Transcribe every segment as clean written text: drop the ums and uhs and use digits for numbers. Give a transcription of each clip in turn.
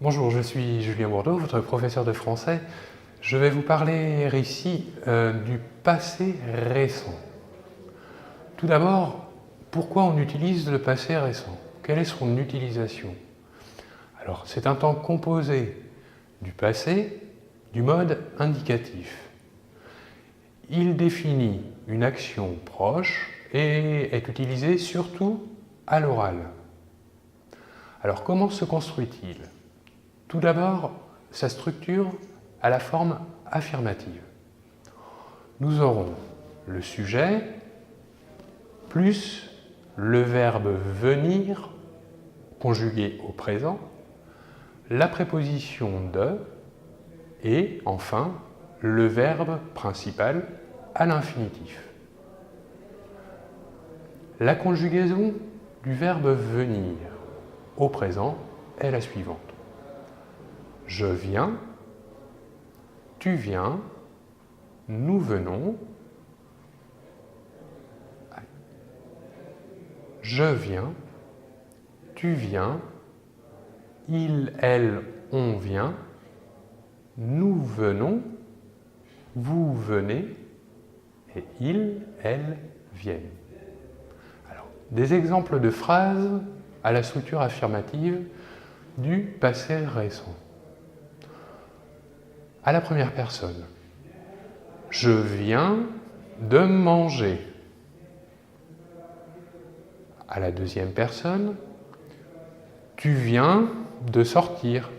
Bonjour, je suis Julien Bourdeau, votre professeur de français. Je vais vous parler ici du passé récent. Tout d'abord, pourquoi on utilise le passé récent? Quelle est son utilisation? Alors, c'est un temps composé du passé, du mode indicatif. Il définit une action proche et est utilisé surtout à l'oral. Alors, comment se construit-il? Tout d'abord, sa structure a la forme affirmative. Nous aurons le sujet plus le verbe venir conjugué au présent, la préposition de et enfin le verbe principal à l'infinitif. La conjugaison du verbe venir au présent est la suivante. Je viens, tu viens, nous venons, je viens, tu viens, il, elle, on vient, nous venons, vous venez et ils, elles viennent. Alors, des exemples de phrases à la structure affirmative du passé récent. À la première personne, je viens de manger. À la deuxième personne, tu viens de sortir.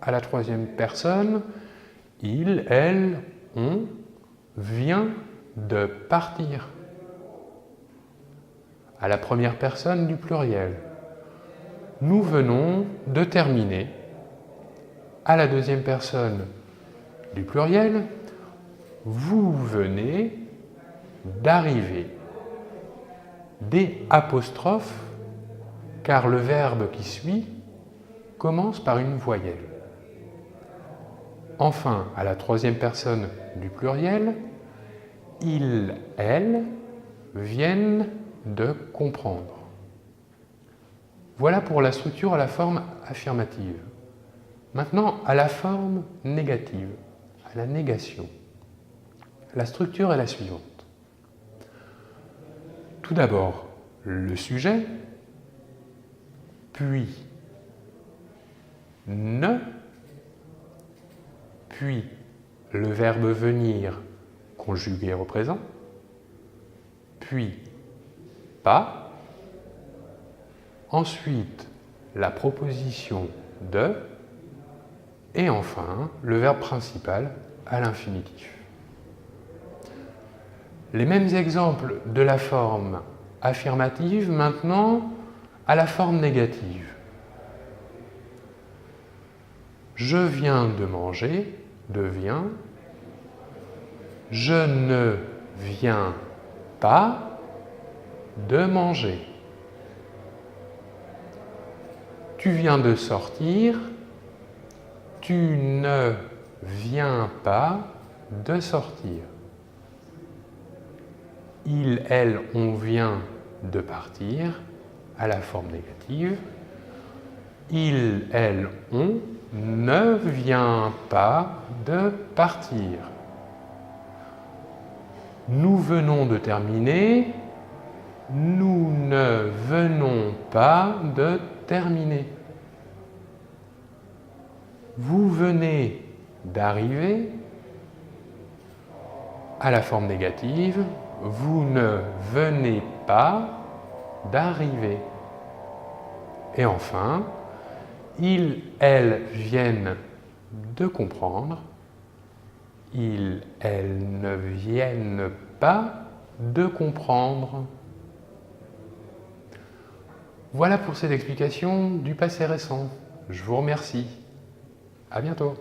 À la troisième personne, il, elle, on vient de partir. À la première personne du pluriel, nous venons de terminer. À la deuxième personne du pluriel, vous venez d'arriver. Des apostrophes, car le verbe qui suit commence par une voyelle. Enfin, à la troisième personne du pluriel, ils, elles viennent de comprendre. Voilà pour la structure à la forme affirmative. Maintenant, à la forme négative, à la négation. La structure est la suivante. Tout d'abord, le sujet, puis ne, puis le verbe venir conjugué au présent, puis pas, ensuite la proposition de, et enfin le verbe principal à l'infinitif. Les mêmes exemples de la forme affirmative maintenant à la forme négative. Je viens de manger, devient. Je ne viens pas de manger. Tu viens de sortir. Tu ne viens pas de sortir. Il, elle, on vient de partir à la forme négative. Il, elle, on ne vient pas de partir. Nous venons de terminer. Nous ne venons pas de terminer. Vous venez d'arriver à la forme négative. Vous ne venez pas d'arriver. Et enfin, ils, elles viennent de comprendre. Ils, elles ne viennent pas de comprendre. Voilà pour cette explication du passé récent. Je vous remercie. À bientôt.